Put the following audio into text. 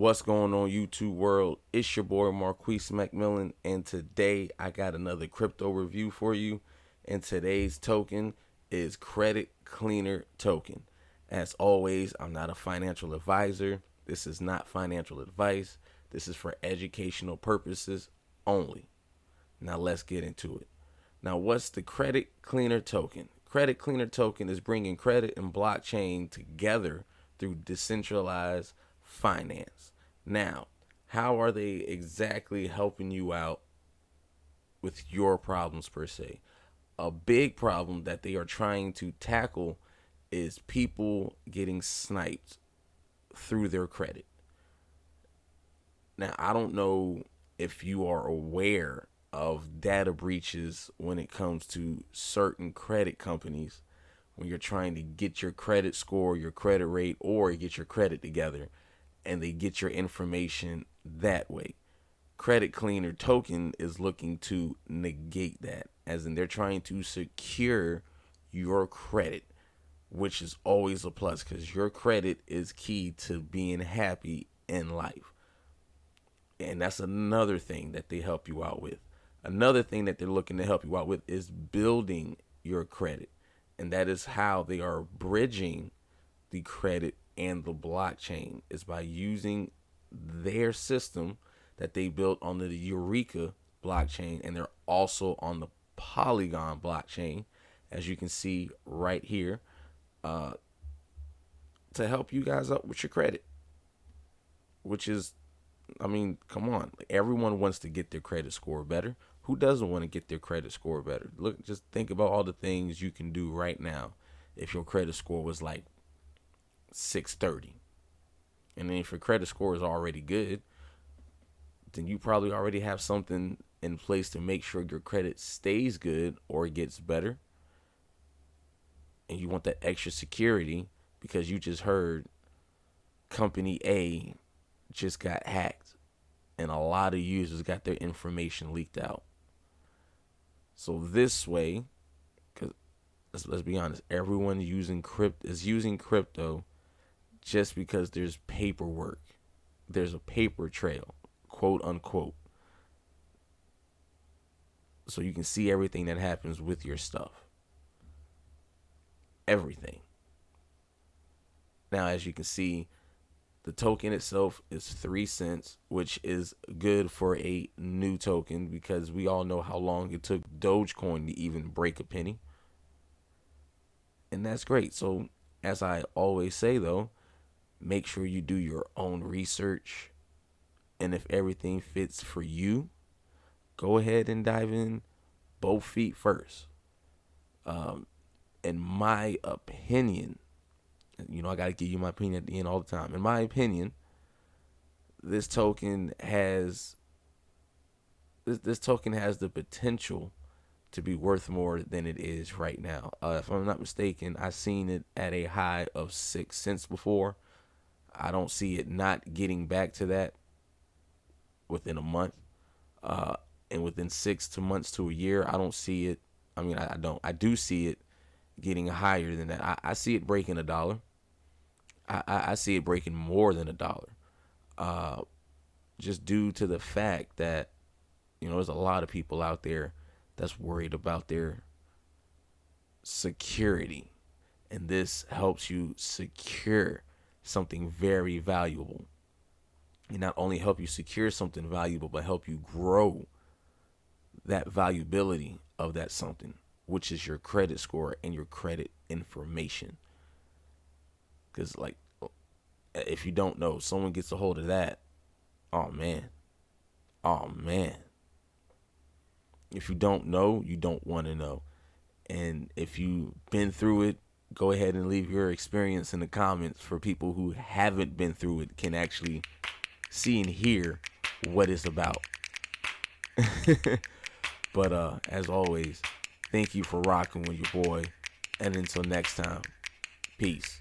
What's going on, YouTube world? It's your boy Marquise McMillan, and today I got another crypto review for you. And today's token is Credit Cleaner Token. As always, I'm not a financial advisor. This is not financial advice. This is for educational purposes only. Now let's get into it. Now, what's the Credit Cleaner Token? Credit Cleaner Token is bringing credit and blockchain together through decentralized finance. Now, how are they exactly helping you out with your problems per se? A big problem that they are trying to tackle is people getting sniped through their credit. Now, I don't know if you are aware of data breaches when it comes to certain credit companies when you're trying to get your credit score, your credit rate, or get your credit together, and they get your information that way. Credit Cleaner Token is looking to negate that, as in they're trying to secure your credit, which is always a plus because your credit is key to being happy in life. And that's another thing that they help you out with. Another thing that they're looking to help you out with is building your credit. And that is how they are bridging the credit and the blockchain, is by using their system that they built on the Eureka blockchain, and they're also on the Polygon blockchain, as you can see right here, to help you guys out with your credit, which is, I mean, come on. Everyone wants to get their credit score better. Who doesn't want to get their credit score better? Look, just think about all the things you can do right now if your credit score was like 630. And then if your credit score is already good, then you probably already have something in place to make sure your credit stays good or gets better. And you want that extra security because you just heard company A just got hacked and a lot of users got their information leaked out. So this way, because let's be honest, everyone is using crypto just because there's paperwork. There's a paper trail, quote unquote. So you can see everything that happens with your stuff. Everything. Now, as you can see, the token itself is 3 cents, which is good for a new token because we all know how long it took Dogecoin to even break a penny. And that's great. So, as I always say, though, make sure you do your own research. And if everything fits for you, go ahead and dive in both feet first. In my opinion, I got to give you my opinion at the end all the time. In my opinion, this token has the potential to be worth more than it is right now. If I'm not mistaken, I've seen it at a high of 6 cents before. I don't see it not getting back to that within a month. And within 6 months to a year, I don't see it. I mean, I don't. I do see it getting higher than that. I see it breaking $1. I see it breaking more than $1, just due to the fact that, there's a lot of people out there that's worried about their security. And this helps you secure something very valuable. And not only help you secure something valuable, but help you grow that valuability of that something, which is your credit score and your credit information. Because, if you don't know, someone gets a hold of that, oh man. If you don't know, you don't want to know. And if you've been through it, go ahead and leave your experience in the comments for people who haven't been through it can actually see and hear what it's about. But as always, thank you for rocking with your boy. And until next time, peace.